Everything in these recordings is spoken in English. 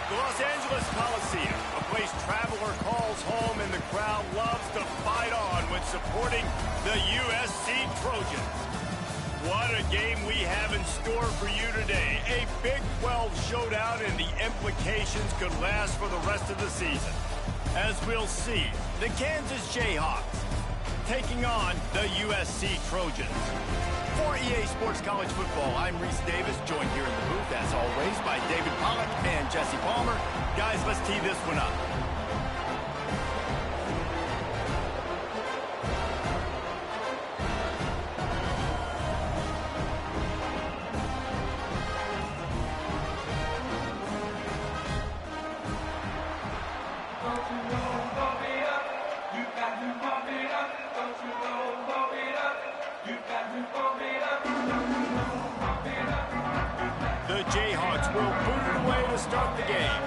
The Los Angeles Coliseum, a place traveler calls home and the crowd loves to fight on when supporting the USC Trojans. What a game we have in store for you today. A Big 12 showdown, and the implications could last for the rest of the season. As we'll see, the Kansas Jayhawks taking on the USC Trojans. For EA Sports College Football, I'm Reese Davis, joined here in the booth, as always, by David Pollack and Jesse Palmer. Guys, let's tee this one up. The Jayhawks will boot it away to start the game.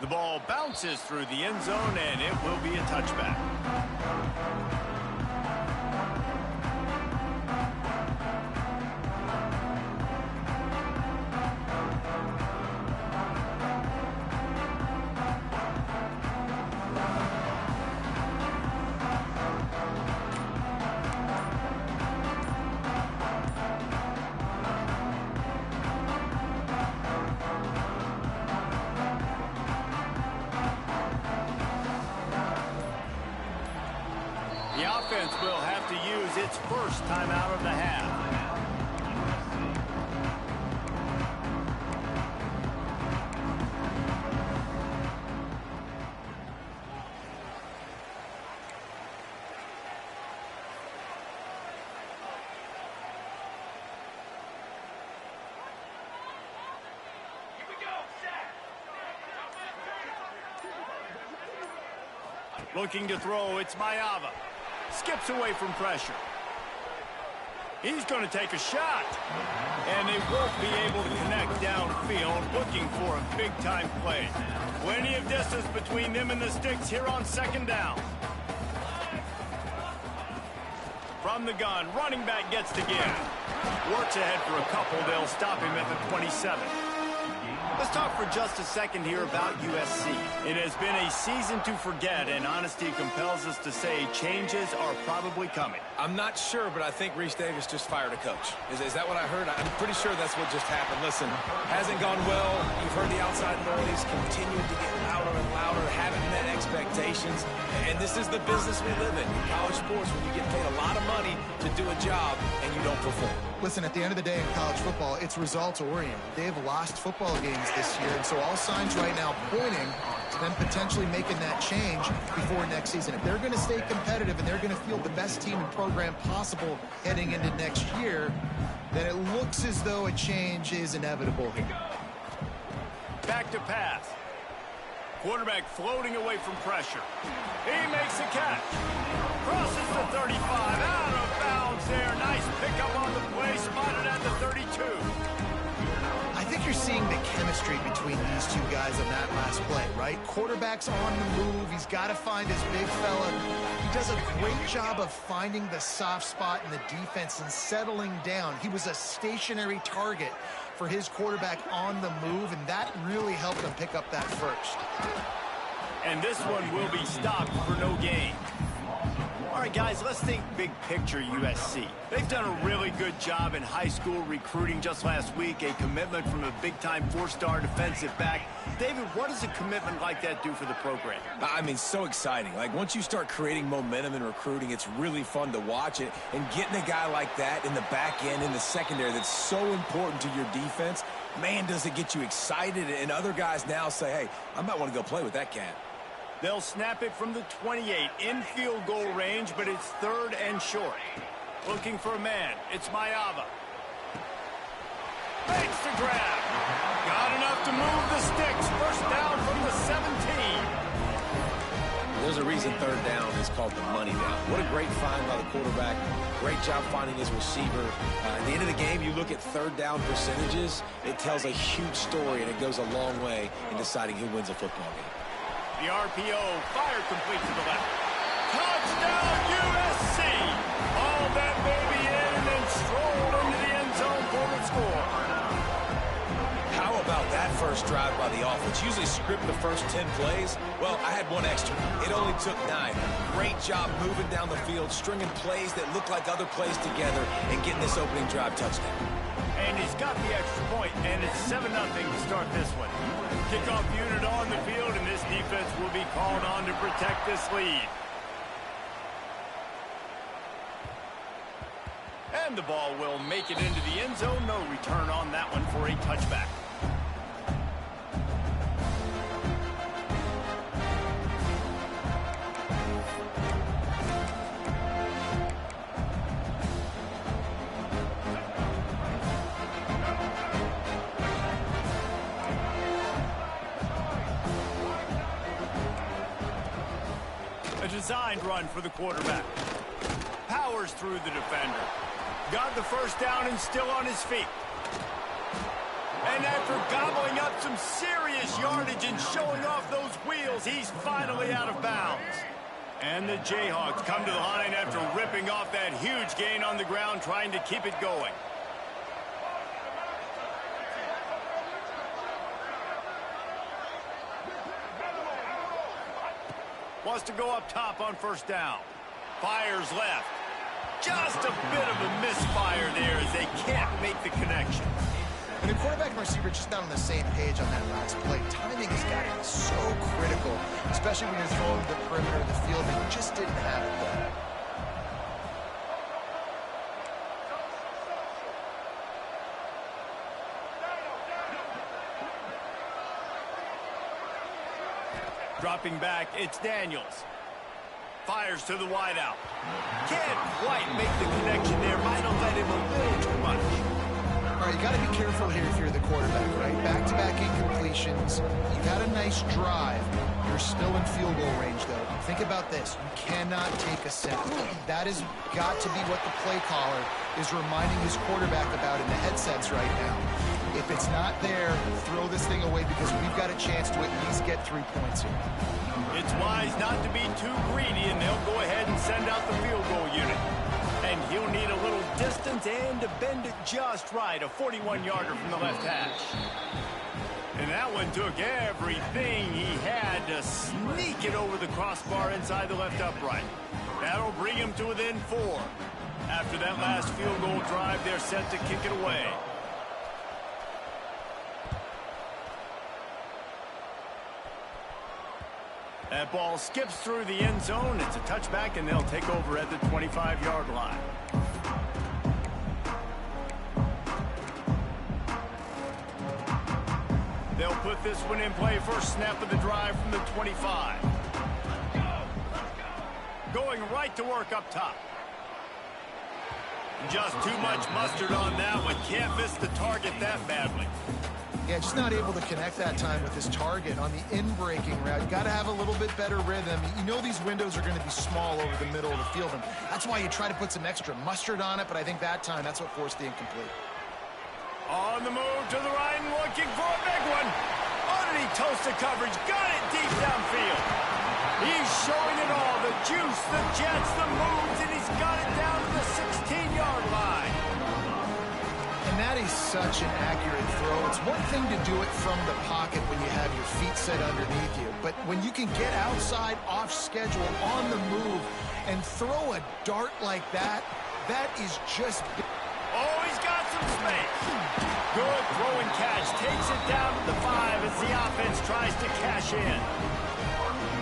The ball bounces through the end zone, and it will be a touchback. The offense will have to use its first timeout of the half. Looking to throw, it's Mayava. Skips away from pressure. He's going to take a shot. And they won't be able to connect downfield, looking for a big-time play. Plenty of distance between them and the sticks here on second down. From the gun, running back gets to give. Works ahead for a couple. They'll stop him at the 27. Let's talk for just a second here about USC. It has been a season to forget, and honesty compels us to say changes are probably coming. I'm not sure, but I think Reese Davis just fired a coach. Is that what I heard? I'm pretty sure that's what just happened. Listen, hasn't gone well. You've heard the outside noise, continued to get louder and louder, haven't met expectations. And this is the business we live in college sports, when you get paid a lot of money to do a job and you don't perform. Listen, at the end of the day in college football, it's results-oriented. They've lost football games this year, and so all signs right now pointing to them potentially making that change before next season. If they're going to stay competitive and they're going to field the best team and program possible heading into next year, then it looks as though a change is inevitable here. Back to pass. Quarterback floating away from pressure. He makes the catch. Crosses the 35, out of bounds there. Nice pickup on the play, spotted at the 32. I think you're seeing the chemistry between these two guys on that last play, right? Quarterback's on the move. He's got to find his big fella. He does a great job of finding the soft spot in the defense and settling down. He was a stationary target for his quarterback on the move, and that really helped him pick up that first. And this one will be stopped for no gain. All right, guys, let's think big picture USC. They've done a really good job in high school recruiting. Just last week, a commitment from a big-time four-star defensive back. David, what does a commitment like that do for the program? I mean, so exciting. Like, once you start creating momentum in recruiting, it's really fun to watch it. And getting a guy like that in the back end, in the secondary, that's so important to your defense, man, does it get you excited. And other guys now say, hey, I might want to go play with that cat. They'll snap it from the 28 in field goal range, but it's third and short. Looking for a man. It's Mayava. Makes the grab. Got enough to move the sticks. First down from the 17. There's a reason third down is called the money down. What a great find by the quarterback. Great job finding his receiver. At the end of the game, you look at third down percentages. It tells a huge story, and it goes a long way in deciding who wins a football game. The RPO, fire complete to the left. Touchdown USC! All that baby in and then first drive by the offense. Usually script the first 10 plays. Well, I had one extra. It only took 9. Great job moving down the field, stringing plays that look like other plays together, and getting this opening drive touchdown. And he's got the extra point, and it's 7-0 to start this one. Kickoff unit on the field, and this defense will be called on to protect this lead. And the ball will make it into the end zone. No return on that one for a touchback. A designed run for the quarterback. Powers through the defender. Got the first down and still on his feet. And after gobbling up some serious yardage and showing off those wheels, he's finally out of bounds. And the Jayhawks come to the line after ripping off that huge gain on the ground, trying to keep it going. Wants to go up top on first down. Fires left. Just a bit of a misfire there as they can't make the connection. And the quarterback and receiver just not on the same page on that last play. Timing has got to be so critical, especially when you're throwing to the perimeter of the field. They just didn't have it there. Dropping back, it's Daniels. Fires to the wideout. Can't quite make the connection there. Might have let him a little too much. All right, you got to be careful here if you're the quarterback, right? Back-to-back incompletions. You got a nice drive. You're still in field goal range, though. Think about this. You cannot take a sack. That has got to be what the play caller is reminding his quarterback about in the headsets right now. If it's not there, throw this thing away because we've got a chance to at least get 3 points here. It's wise not to be too greedy, and they'll go ahead and send out the field goal unit. And he'll need a little distance and to bend it just right. A 41-yarder from the left hash. And that one took everything he had to sneak it over the crossbar inside the left upright. That'll bring him to within 4. After that last field goal drive, they're set to kick it away. That ball skips through the end zone. It's a touchback, and they'll take over at the 25-yard line. They'll put this one in play. First snap of the drive from the 25. Going right to work up top. Just too much mustard on that one. Can't miss the target that badly. Yeah, just not able to connect that time with his target on the in-breaking route. You got to have a little bit better rhythm. You know these windows are going to be small over the middle of the field, and that's why you try to put some extra mustard on it, but I think that time that's what forced the incomplete. On the move to the right and looking for a big one. Underneath toasted coverage, got it deep downfield. He's showing it all, the juice, the jets, the moves, and he's got it down to the 16-yard line. And that is such an accurate throw. It's one thing to do it from the pocket when you have your feet set underneath you, but when you can get outside, off schedule, on the move, and throw a dart like that, that is just... Oh, he's got some space. Good throw and catch. Takes it down to the 5 as the offense tries to cash in.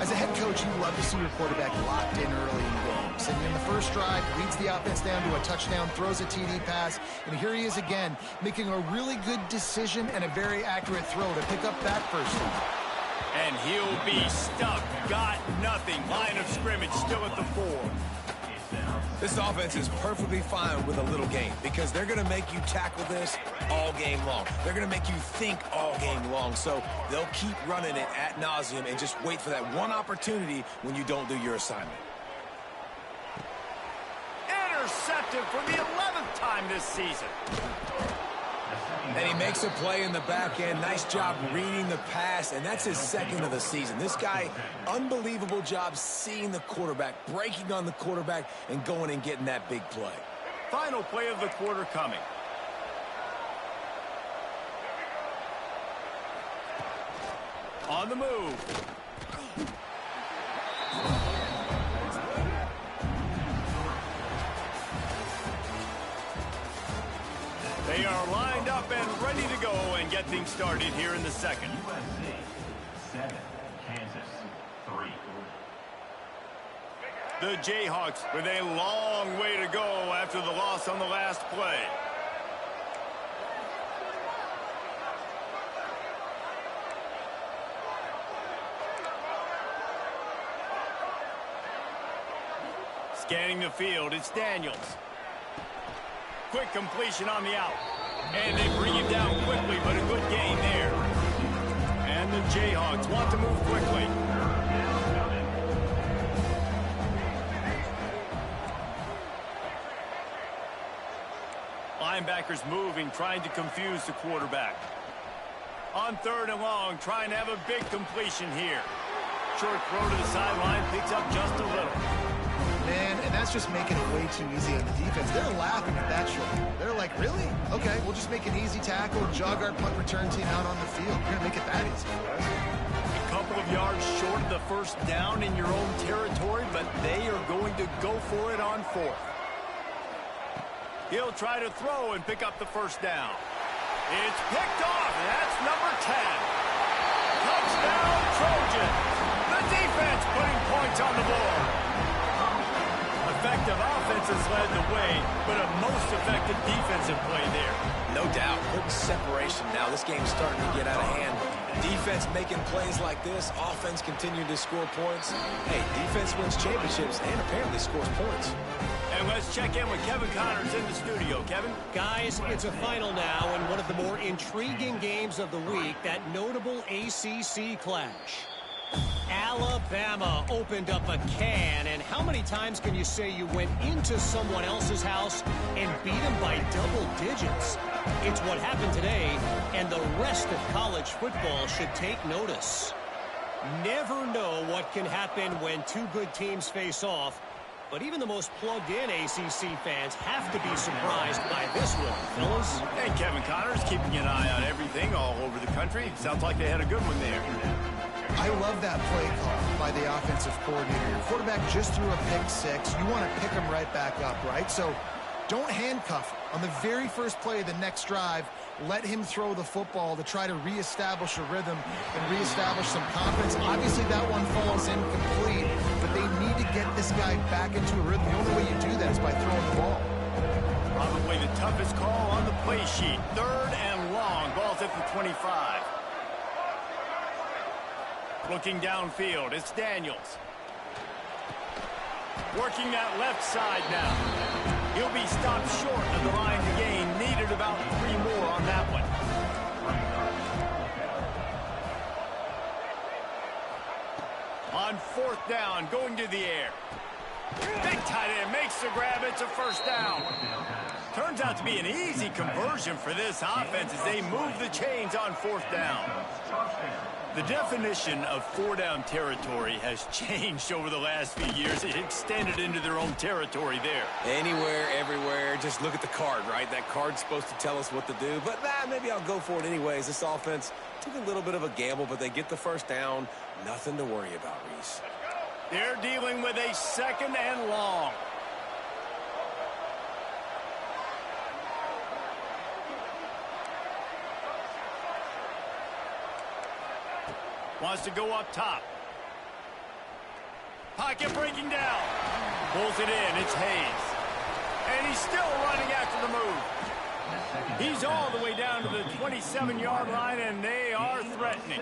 As a head coach, you love to see your quarterback locked in early in games. And in the first drive, leads the offense down to a touchdown, throws a TD pass, and here he is again, making a really good decision and a very accurate throw to pick up that first down. And he'll be stuck. Got nothing. Line of scrimmage still at the 4. This offense is perfectly fine with a little game because they're going to make you tackle this all game long. They're going to make you think all game long. So they'll keep running it ad nauseum and just wait for that one opportunity when you don't do your assignment. Intercepted for the 11th time this season. And he makes a play in the back end. Nice job reading the pass, and that's his second of the season. This guy, unbelievable job seeing the quarterback, breaking on the quarterback, and going and getting that big play. Final play of the quarter coming. On the move. They are lined up and ready to go and get things started here in the second. USC 7, Kansas 3. The Jayhawks with a long way to go after the loss on the last play. Scanning the field, it's Daniels. Quick completion on the out. And they bring him down quickly, but a good gain there. And the Jayhawks want to move quickly. Linebackers moving, trying to confuse the quarterback. On 3rd and long, trying to have a big completion here. Short throw to the sideline, picks up just a little. Man, and that's just making it way too easy on the defense. They're laughing at that short. They're like, really? Okay, we'll just make an easy tackle and jog our punt return team out on the field. We're going to make it that easy, guys. A couple of yards short of the first down in your own territory, but they are going to go for it on 4th. He'll try to throw and pick up the first down. It's picked off, and that's number 10. Touchdown, Trojan. The defense putting points on the board. Effective offense has led the way, but a most effective defensive play there. No doubt. Putting separation now. This game's starting to get out of hand. Defense making plays like this. Offense continuing to score points. Hey, defense wins championships and apparently scores points. And let's check in with Kevin Connors in the studio. Kevin? Guys, it's a final now in one of the more intriguing games of the week, that notable ACC clash. Alabama opened up a can, and how many times can you say you went into someone else's house and beat them by double digits? It's what happened today, and the rest of college football should take notice. Never know what can happen when two good teams face off, but even the most plugged-in ACC fans have to be surprised by this one, fellas. And Kevin Connors keeping an eye on everything all over the country. Sounds like they had a good one there. I love that play call by the offensive coordinator. Your quarterback just threw a pick-6. You want to pick him right back up, right? So don't handcuff him. On the very first play of the next drive, let him throw the football to try to reestablish a rhythm and reestablish some confidence. Obviously, that one falls incomplete, but they need to get this guy back into a rhythm. The only way you do that is by throwing the ball. Probably the toughest call on the play sheet. 3rd and long. Ball's at the 25. Looking downfield, it's Daniels. Working that left side now. He'll be stopped short of the line to gain. Needed about 3 more on that one. On 4th down, going to the air. Big tight end makes the grab. It's a first down. Turns out to be an easy conversion for this offense as they move the chains on 4th down. The definition of 4-down territory has changed over the last few years. It extended into their own territory there. Anywhere, everywhere, just look at the card, right? That card's supposed to tell us what to do, but maybe I'll go for it anyways. This offense took a little bit of a gamble, but they get the first down. Nothing to worry about, Reese. They're dealing with a 2nd and long. Wants to go up top. Pocket breaking down. Pulls it in. It's Hayes. And he's still running after the move. He's all the way down to the 27-yard line, and they are threatening.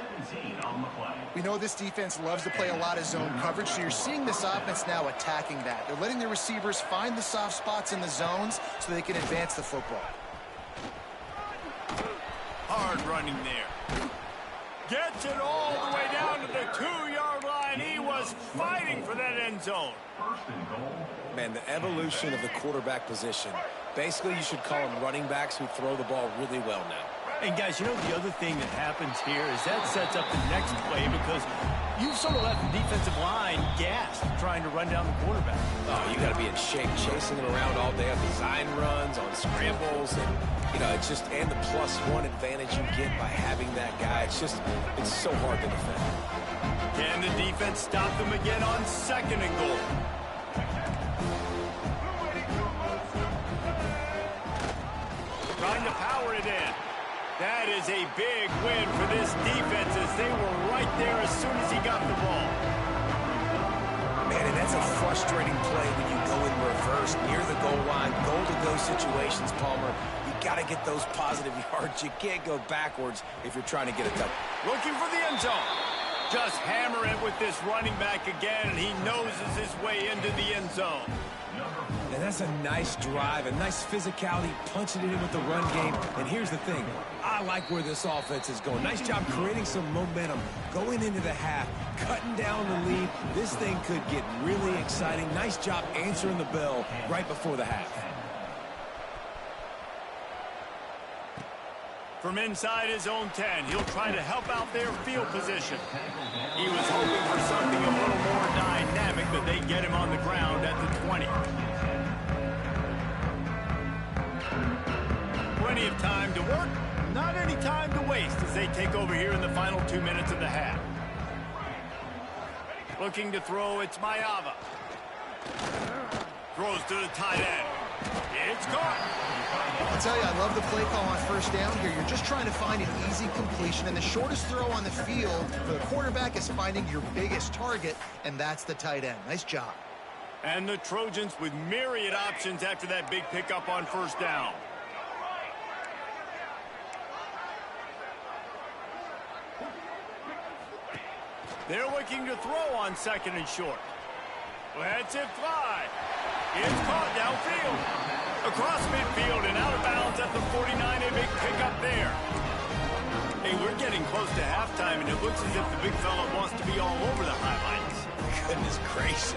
We know this defense loves to play a lot of zone coverage, so you're seeing this offense now attacking that. They're letting the receivers find the soft spots in the zones so they can advance the football. Hard running there. Gets it all the way down to the 2-yard line. He was fighting for that end zone. Man, the evolution of the quarterback position. Basically, you should call them running backs who throw the ball really well now. And guys, you know, the other thing that happens here is that sets up the next play because you've sort of left the defensive line gassed trying to run down the quarterback. Oh, you got to be in shape, chasing him around all day on design runs, on scrambles, and, you know, it's just, and the +1 advantage you get by having that guy. It's just, it's so hard to defend. Can the defense stop them again on 2nd and goal? Trying to power it in. That is a big win for this defense as they were right there as soon as he got the ball. Man, and that's a frustrating play when you go in reverse near the goal line, goal-to-go situations, Palmer. You got to get those positive yards. You can't go backwards if you're trying to get a touchdown. Looking for the end zone. Just hammer it with this running back again, and he noses his way into the end zone. And that's a nice drive, a nice physicality, punching it in with the run game. And here's the thing. I like where this offense is going. Nice job creating some momentum, going into the half, cutting down the lead. This thing could get really exciting. Nice job answering the bell right before the half. From inside his own 10, he'll try to help out their field position. He was hoping for something a little more dynamic, but they get him on the ground at the 20. Plenty of time to work, not any time to waste as they take over here in the final 2 minutes of the half. Looking to throw, it's Mayava. Throws to the tight end. It's caught. I'll tell you, I love the play call on 1st down here. You're just trying to find an easy completion, and the shortest throw on the field for the quarterback is finding your biggest target, and that's the tight end. Nice job. And the Trojans with myriad options after that big pickup on 1st down. They're looking to throw on 2nd and short. Lets it fly. It's caught downfield. Across midfield and out of bounds at the 49. A big pickup there. Hey, we're getting close to halftime, and it looks as if the big fella wants to be all over the highlights. Goodness gracious,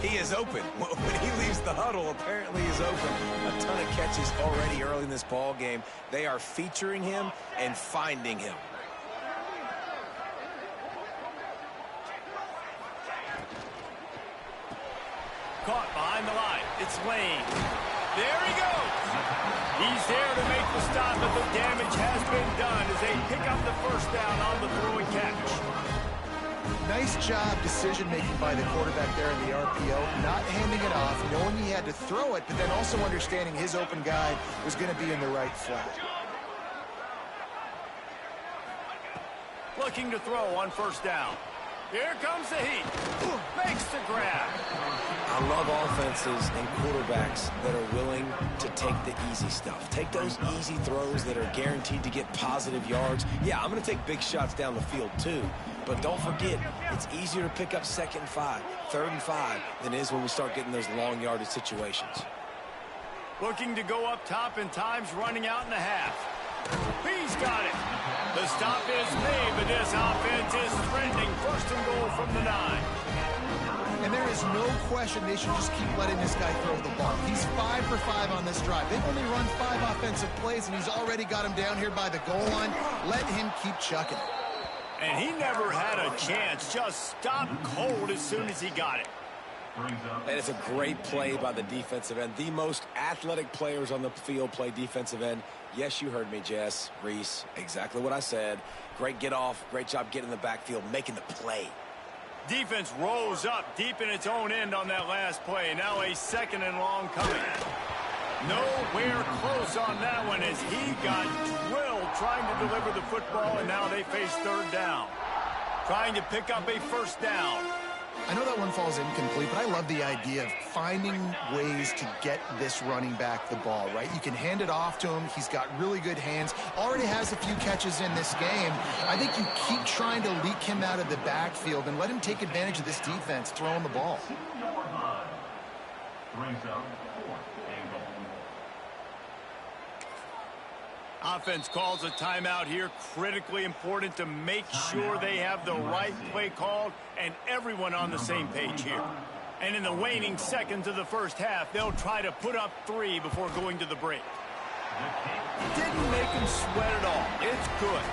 he is open. When he leaves the huddle, apparently he's open. A ton of catches already early in this ball game. They are featuring him and finding him. Caught behind the line. It's Lane. There he goes. He's there to make the stop, but the damage has been done as they pick up the 1st down on the throw and catch. Nice job decision-making by the quarterback there in the RPO, not handing it off, knowing he had to throw it, but then also understanding his open guy was going to be in the right flat. Looking to throw on 1st down. Here comes the heat. Makes the grab. I love offenses and quarterbacks that are willing to take the easy stuff. Take those easy throws that are guaranteed to get positive yards. Yeah, I'm going to take big shots down the field too. But don't forget, it's easier to pick up 2nd and 5, 3rd and 5 than it is when we start getting those long yardage situations. Looking to go up top and time's running out in the half. He's got it. The stop is made, but this offense is threatening 1st and goal from the 9. And there is no question they should just keep letting this guy throw the ball. He's 5 for 5 on this drive. They've only run 5 offensive plays, and he's already got him down here by the goal line. Let him keep chucking it. And he never had a chance. Just stopped cold as soon as he got it. And it's a great play by the defensive end. The most athletic players on the field play defensive end. Yes, you heard me, Jess, Reese. Exactly what I said. Great get off. Great job getting in the backfield, making the play. Defense rose up deep in its own end on that last play. Now a 2nd and long coming. Nowhere close on that one as he got drilled trying to deliver the football, and now they face 3rd down. Trying to pick up a 1st down. I know that one falls incomplete, but I love the idea of finding ways to get this running back the ball, right? You can hand it off to him. He's got really good hands. Already has a few catches in this game. I think you keep trying to leak him out of the backfield and let him take advantage of this defense throwing the ball. Offense calls a timeout here. Critically important to make sure they have the right play called and everyone on the same page here. And in the waning seconds of the 1st half, they'll try to put up 3 before going to the break. Didn't make him sweat at all. It's good.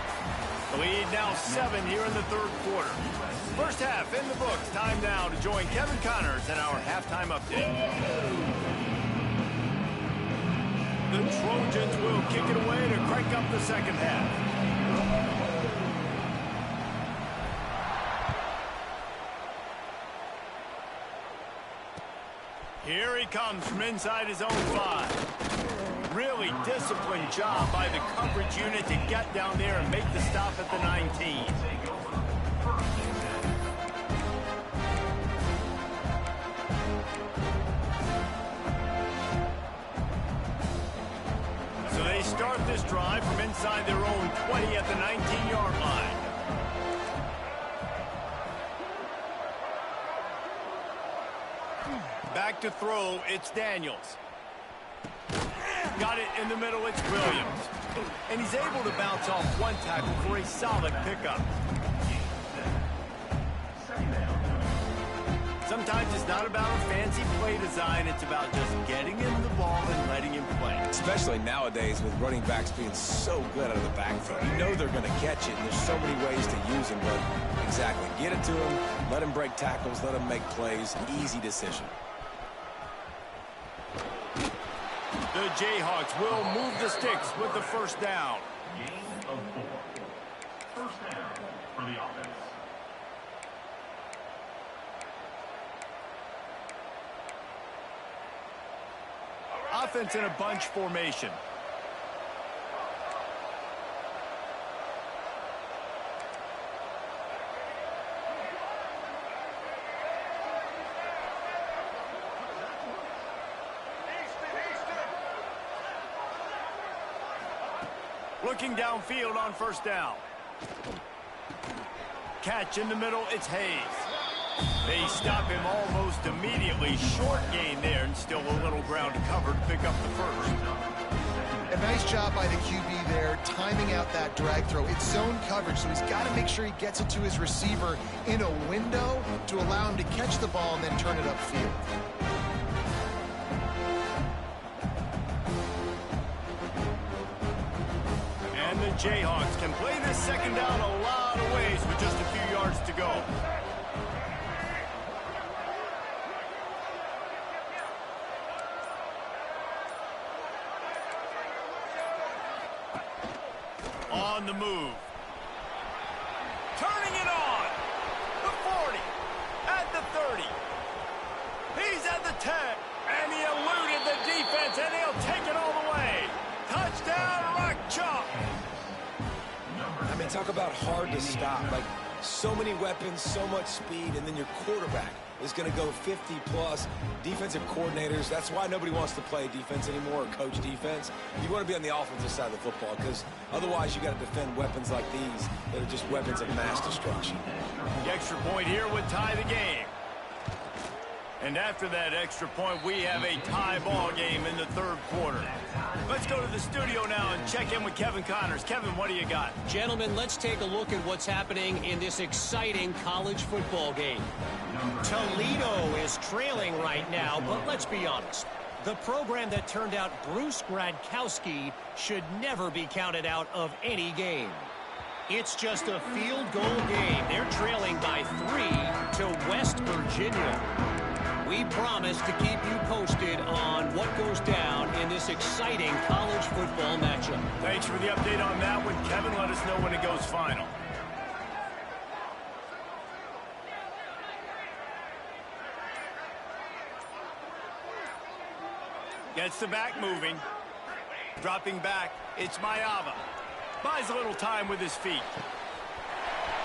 The lead now 7 here in the third quarter. First half in the books. Time now to join Kevin Connors in our halftime update. The Trojans will kick it away to crank up the second half. Here he comes from inside his own 5. Really disciplined job by the coverage unit to get down there and make the stop at the 19. So they start this drive from inside their own 20 at the 19-yard line. Back to throw, it's Daniels. Got it in the middle, it's Williams. And he's able to bounce off one tackle for a solid pickup. Sometimes it's not about a fancy play design, it's about just getting him the ball and letting him play. Especially nowadays with running backs being so good out of the backfield. You know they're going to catch it, and there's so many ways to use him, but exactly. Get it to him, let him break tackles, let him make plays. Easy decision. The Jayhawks will move the sticks with the first down. Gain of 4. First down for the offense. Offense in a bunch formation. Looking downfield on first down. Catch in the middle, it's Hayes. They stop him almost immediately. Short gain there, and still a little ground to cover to pick up the first. A nice job by the QB there, timing out that drag throw. It's zone coverage, so he's got to make sure he gets it to his receiver in a window to allow him to catch the ball and then turn it upfield. And the Jayhawks can play this second down a lot of ways with just a few yards to go. On the move. Turning it on. The 40. At the 30. He's at the 10. And he eluded the defense, and he'll take it all the way. Touchdown, Rock Chalk. I mean, talk about hard to stop. Like, so many weapons, so much speed, and then your quarterback is going to go 50-plus. Defensive coordinators, that's why nobody wants to play defense anymore or coach defense. You want to be on the offensive side of the football because otherwise you got to defend weapons like these that are just weapons of mass destruction. The extra point here would tie the game. And after that extra point, we have a tie ball game in the third quarter. Let's go to the studio now and check in with Kevin Connors. Kevin, what do you got? Gentlemen, let's take a look at what's happening in this exciting college football game. Toledo is trailing right now, but let's be honest. The program that turned out Bruce Gradkowski should never be counted out of any game. It's just a field goal game. They're trailing by 3 to West Virginia. We promise to keep you posted on what goes down in this exciting college football matchup. Thanks for the update on that one, Kevin. Let us know when it goes final. Gets the back moving. Dropping back, it's Mayava. Buys a little time with his feet.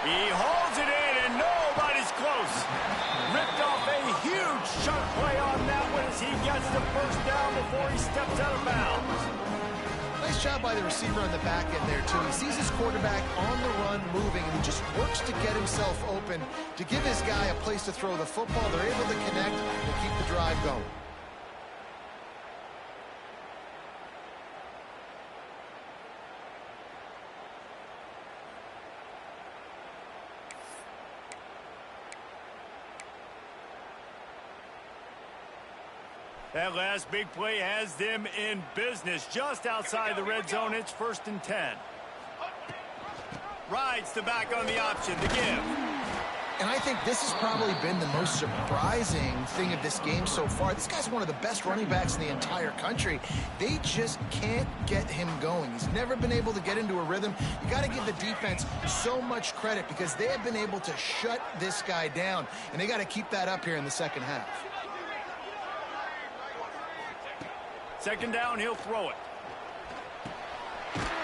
He holds it in, and nobody's close. Ripped off a huge chunk play on that one as he gets the first down before he steps out of bounds. Nice job by the receiver on the back end there, too. He sees his quarterback on the run moving, and he just works to get himself open to give his guy a place to throw the football. They're able to connect and keep the drive going. That last big play has them in business. Just outside the red zone, it's 1st and 10. Rides the back on the option to give. And I think this has probably been the most surprising thing of this game so far. This guy's one of the best running backs in the entire country. They just can't get him going. He's never been able to get into a rhythm. You got to give the defense so much credit because they have been able to shut this guy down, and they got to keep that up here in the second half. 2nd down, he'll throw it.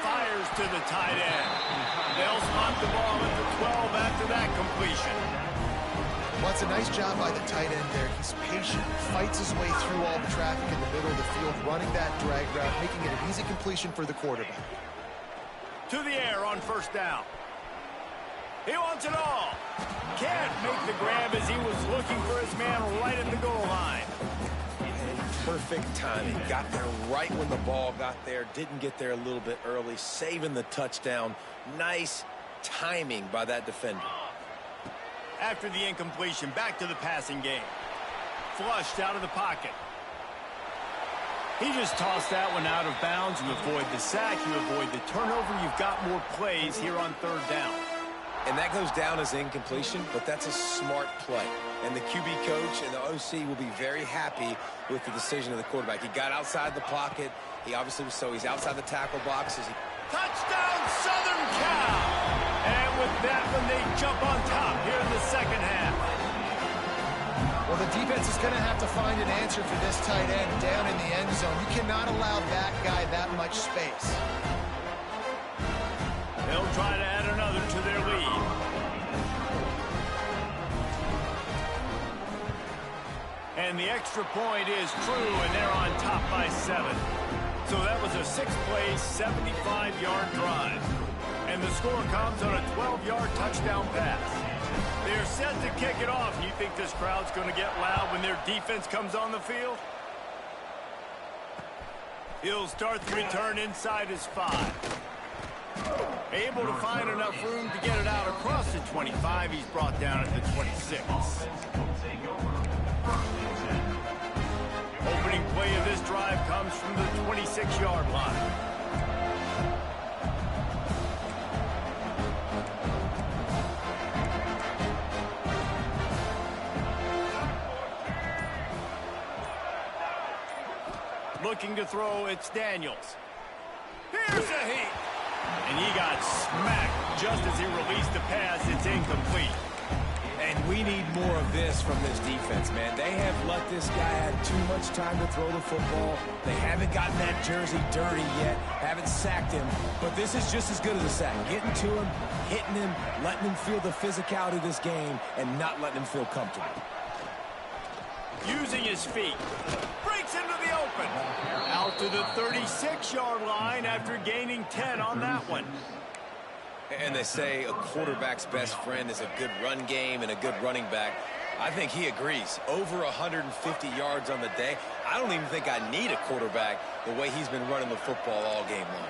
Fires to the tight end. They'll spot the ball at the 12 after that completion. Well, it's a nice job by the tight end there. He's patient, fights his way through all the traffic in the middle of the field, running that drag route, making it an easy completion for the quarterback. To the air on 1st down. He wants it all. Can't make the grab as he was looking for his man right at the goal line. Perfect timing. Got there right when the ball got there. Didn't get there a little bit early. Saving the touchdown. Nice timing by that defender. After the incompletion, back to the passing game. Flushed out of the pocket. He just tossed that one out of bounds. You avoid the sack. You avoid the turnover. You've got more plays here on 3rd down. And that goes down as incompletion, but that's a smart play. And the QB coach and the OC will be very happy with the decision of the quarterback. He got outside the pocket. He obviously was he's outside the tackle box. Touchdown, Southern Cal! And with that one, they jump on top here in the 2nd half. Well, the defense is going to have to find an answer for this tight end down in the end zone. You cannot allow that guy that much space. They'll try to add another to their lead. And the extra point is true, and they're on top by 7. So that was a 6-play, 75-yard drive. And the score comes on a 12-yard touchdown pass. They're set to kick it off. And you think this crowd's going to get loud when their defense comes on the field? He'll start the return inside his 5. Able to find enough room to get it out across the 25. He's brought down at the 26. Opening play of this drive comes from the 26-yard line. Looking to throw, it's Daniels. Here's a heat. And he got smacked just as he released the pass. It's incomplete. And we need more of this from this defense, man. They have let this guy have too much time to throw the football. They haven't gotten that jersey dirty yet, haven't sacked him. But this is just as good as a sack. Getting to him, hitting him, letting him feel the physicality of this game, and not letting him feel comfortable. Using his feet. Breaks into the open. Out to the 36-yard line after gaining 10 on that one. And they say a quarterback's best friend is a good run game and a good running back. I think he agrees. Over 150 yards on the day. I don't even think I need a quarterback the way he's been running the football all game long.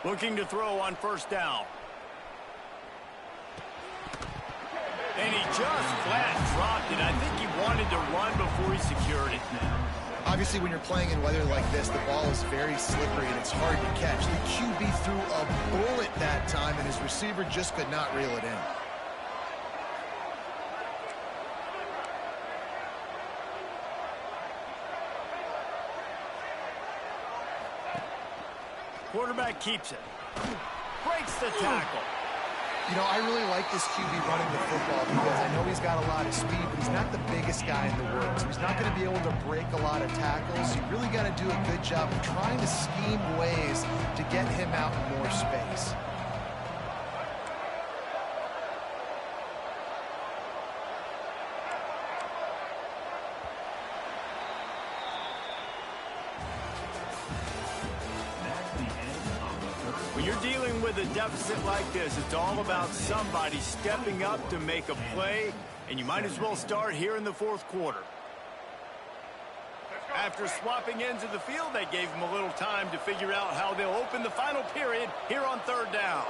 Looking to throw on 1st down. And he just flat dropped it. I think he wanted to run before he secured it. Obviously, when you're playing in weather like this, the ball is very slippery and it's hard to catch. The QB threw a bullet that time, and his receiver just could not reel it in. Quarterback keeps it. Breaks the tackle. You know, I really like this QB running the football because I know he's got a lot of speed, but he's not the biggest guy in the world. So he's not going to be able to break a lot of tackles. You really got to do a good job of trying to scheme ways to get him out in more space. When you're dealing with a deficit like this, it's all about somebody stepping up to make a play, and you might as well start here in the 4th quarter. After swapping ends of the field, they gave him a little time to figure out how they'll open the final period here on 3rd down.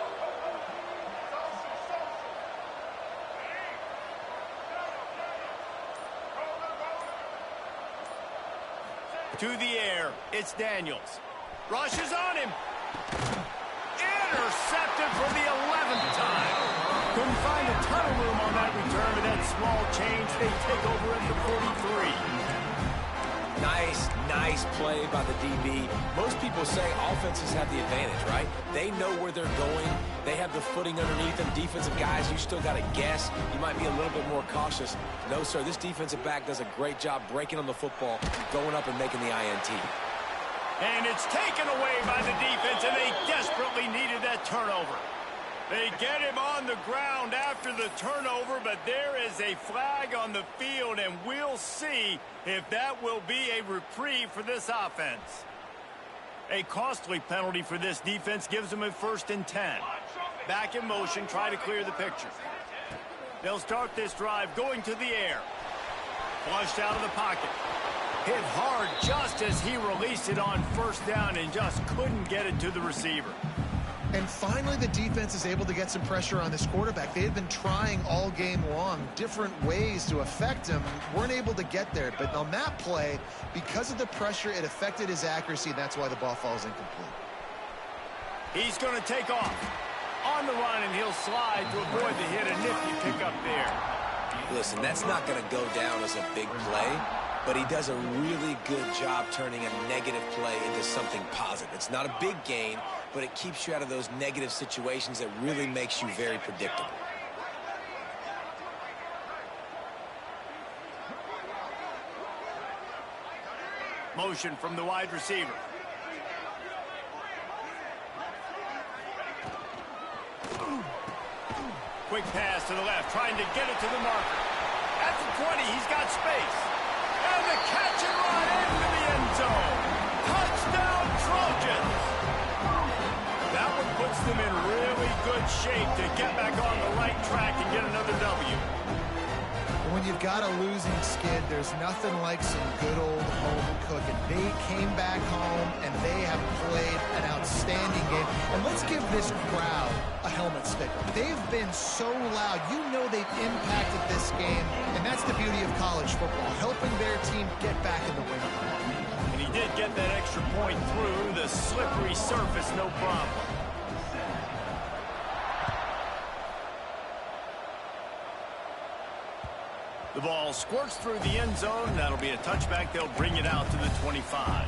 To the air, it's Daniels. Rushes on him. Intercepted for the 11th time. Couldn't find a ton of room on that return, but that small change, they take over at the 43. Nice play by the DB. Most people say offenses have the advantage, right? They know where they're going. They have the footing underneath them. Defensive guys, you still got to guess. You might be a little bit more cautious. No, sir, this defensive back does a great job breaking on the football, going up and making the INT. And it's taken away by the defense, and they desperately needed that turnover. They get him on the ground after the turnover, but there is a flag on the field, and we'll see if that will be a reprieve for this offense. A costly penalty for this defense gives them a 1st and 10. Back in motion, try to clear the picture. They'll start this drive going to the air. Flushed out of the pocket. Hit hard just as he released it on 1st down and just couldn't get it to the receiver. And finally, the defense is able to get some pressure on this quarterback. They had been trying all game long different ways to affect him. Weren't able to get there. But on that play, because of the pressure, it affected his accuracy, and that's why the ball falls incomplete. He's going to take off. On the run, and he'll slide to avoid the hit. A nifty pick up there. Listen, that's not going to go down as a big play, but he does a really good job turning a negative play into something positive. It's not a big gain, but it keeps you out of those negative situations that really makes you very predictable. Motion from the wide receiver. Quick pass to the left, trying to get it to the marker. At the 20, he's got space. And the catch and run into the end zone. Touchdown, Trojans! That one puts them in really good shape to get back on the right track and get another W. When you've got a losing skid, there's nothing like some good old home cooking. They came back home, and they have played an outstanding game. And let's give this crowd a helmet sticker. They've been so loud. You know they've impacted this game, and that's the beauty of college football, helping their team get back in the win. And he did get that extra point through the slippery surface, no problem. The ball squirts through the end zone. That'll be a touchback. They'll bring it out to the 25.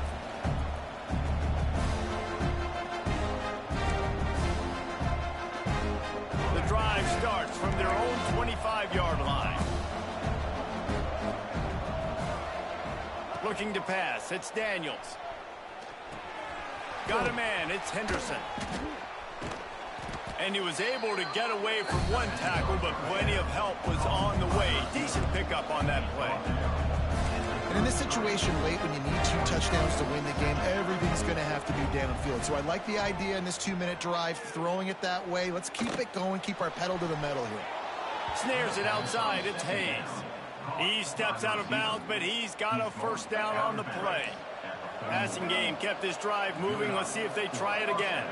The drive starts from their own 25-yard line. Looking to pass. It's Daniels. Got a man. It's Henderson. And he was able to get away from one tackle, but plenty of help was on the way. Decent pickup on that play. And in this situation late when you need 2 touchdowns to win the game, everything's going to have to be downfield. So I like the idea in this 2-minute drive, throwing it that way. Let's keep it going, keep our pedal to the metal here. Snares it outside. It's Hayes. He steps out of bounds, but he's got a 1st down on the play. Passing game kept this drive moving. Let's see if they try it again.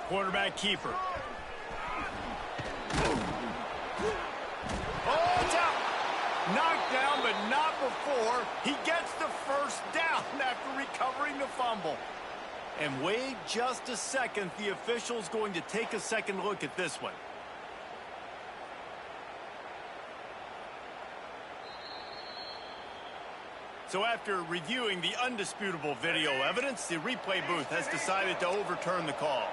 Quarterback keeper. Oh, it's out. Knocked down, but not before. He gets the 1st down after recovering the fumble. And wait just a second. The official's going to take a second look at this one. So after reviewing the undisputable video evidence, the replay booth has decided to overturn the call.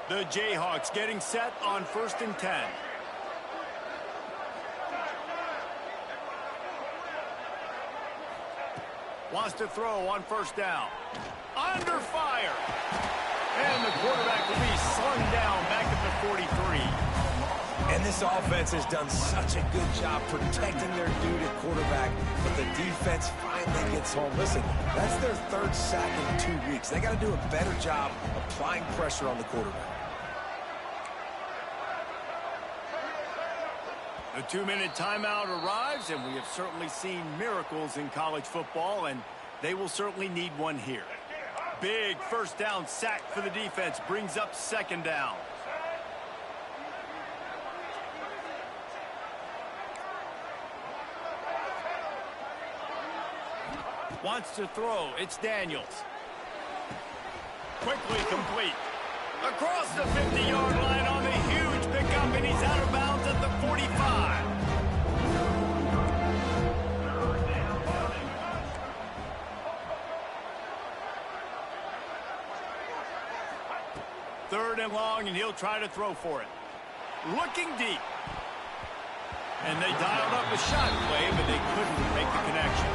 The Jayhawks getting set on 1st and 10. Wants to throw on 1st down. Under fire. And the quarterback will be slung down back at the 43. And this offense has done such a good job protecting their dude at quarterback, but the defense finally gets home. Listen, that's their 3rd sack in 2 weeks. They got to do a better job applying pressure on the quarterback. The 2-minute timeout arrives, and we have certainly seen miracles in college football, and they will certainly need one here. Big 1st down sack for the defense, brings up 2nd down. Wants to throw. It's Daniels. Quickly complete. Across the 50-yard line on the huge pickup, and he's out of bounds at the 45. Third and long, and he'll try to throw for it. Looking deep. And they dialed up a shot play, but they couldn't make the connection.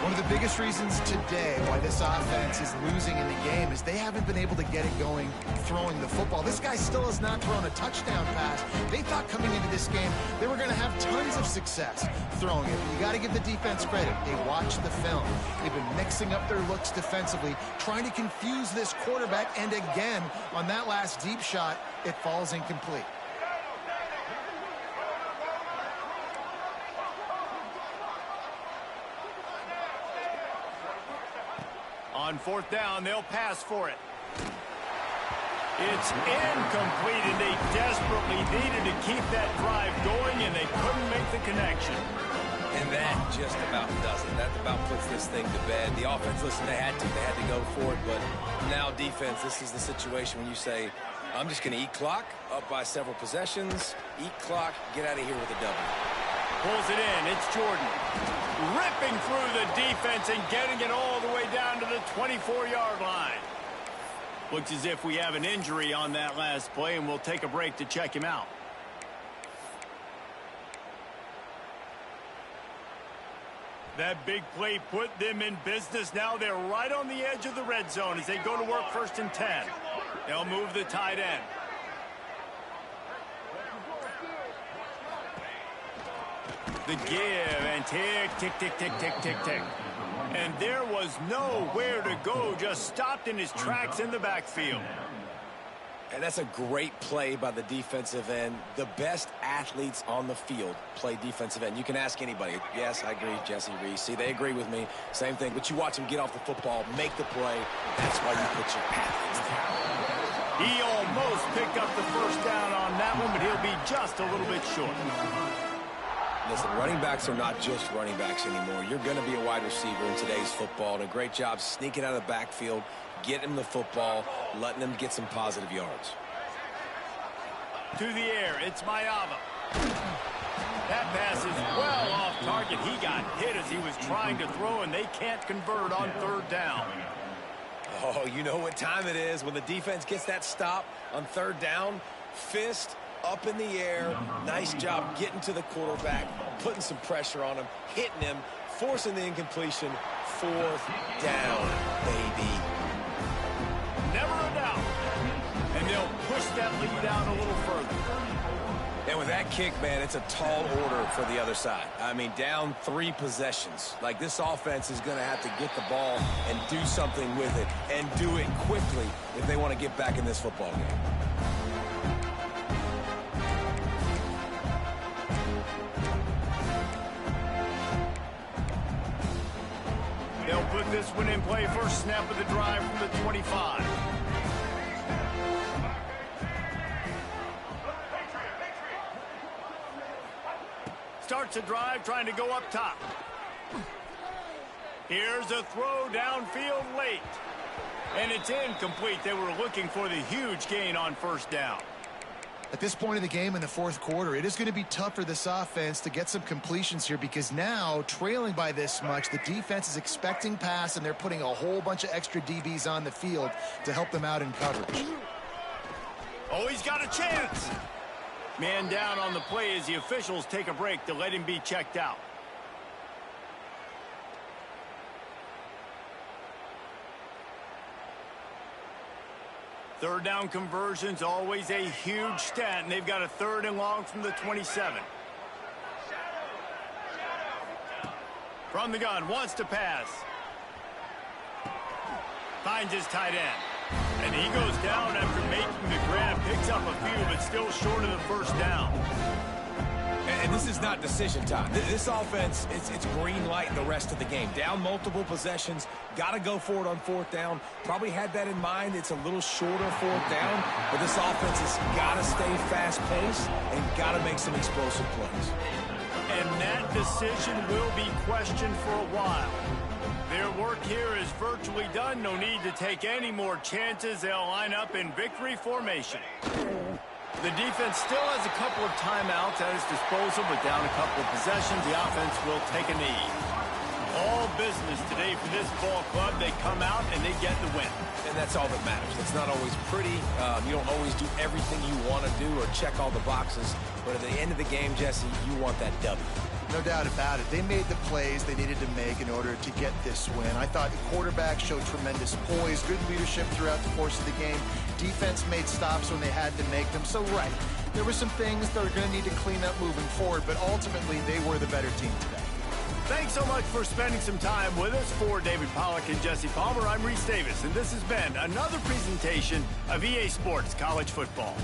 One of the biggest reasons today why this offense is losing in the game is they haven't been able to get it going throwing the football. This guy still has not thrown a touchdown pass. They thought coming into this game they were going to have tons of success throwing it. You got to give the defense credit. They watched the film. They've been mixing up their looks defensively, trying to confuse this quarterback, and again, on that last deep shot, it falls incomplete. On fourth down, they'll pass for it. It's incomplete, and they desperately needed to keep that drive going, and they couldn't make the connection. And that just about does it. That about puts this thing to bed. The offense, listen, they had to go for it, but now defense, this is the situation when you say, I'm just going to eat clock, up by several possessions, eat clock, get out of here with a W. Pulls it in. It's Jordan. Ripping through the defense and getting it all the way down to the 24-yard line. Looks as if we have an injury on that last play, and we'll take a break to check him out. That big play put them in business. Now they're right on the edge of the red zone as they go to work 1st and 10. They'll move the tight end. The give, and tick, tick, tick, tick, tick, tick, tick. And there was nowhere to go, just stopped in his tracks in the backfield. And that's a great play by the defensive end. The best athletes on the field play defensive end. You can ask anybody. Yes, I agree, Jesse Reese. See, they agree with me. Same thing. But you watch them get off the football, make the play. That's why you put your athletes there. He almost picked up the first down on that one, but he'll be just a little bit short. Listen, running backs are not just running backs anymore. You're going to be a wide receiver in today's football. And a great job sneaking out of the backfield, getting them the football, letting them get some positive yards. To the air, it's Mayava. That pass is well off target. He got hit as he was trying to throw, and they can't convert on 3rd down. Oh, you know what time it is when the defense gets that stop on 3rd down. Fist up in the air. Nice job getting to the quarterback, putting some pressure on him, hitting him, forcing the incompletion. 4th down, baby. Never a doubt. And they'll push that lead out a little further. And with that kick, man, it's a tall order for the other side. I mean, down 3 possessions. Like, this offense is going to have to get the ball and do something with it, and do it quickly if they want to get back in this football game. They'll put this one in play. First snap of the drive from the 25. Starts a drive trying to go up top. Here's a throw downfield late. And it's incomplete. They were looking for the huge gain on 1st down. At this point in the game in the 4th quarter, it is going to be tough for this offense to get some completions here, because now, trailing by this much, the defense is expecting pass, and they're putting a whole bunch of extra DBs on the field to help them out in coverage. Oh, he's got a chance. Man down on the play as the officials take a break to let him be checked out. Third down conversions, always a huge stat, and they've got a 3rd and long from the 27. From the gun, wants to pass. Finds his tight end. And he goes down after making the grab, picks up a few, but still short of the 1st down. And this is not decision time. This offense, it's green light the rest of the game. Down multiple possessions, got to go for it on 4th down. Probably had that in mind. It's a little shorter 4th down, but this offense has got to stay fast-paced and got to make some explosive plays. And that decision will be questioned for a while. Their work here is virtually done. No need to take any more chances. They'll line up in victory formation. The defense still has a couple of timeouts at its disposal, but down a couple of possessions, the offense will take a knee. All business today for this ball club. They come out and they get the win. And that's all that matters. It's not always pretty. You don't always do everything you want to do or check all the boxes. But at the end of the game, Jesse, you want that W. No doubt about it. They made the plays they needed to make in order to get this win. I thought the quarterback showed tremendous poise, good leadership throughout the course of the game. Defense made stops when they had to make them. So, right, there were some things that are going to need to clean up moving forward, but ultimately they were the better team today. Thanks so much for spending some time with us. For David Pollack and Jesse Palmer, I'm Reese Davis, and this has been another presentation of EA Sports College Football.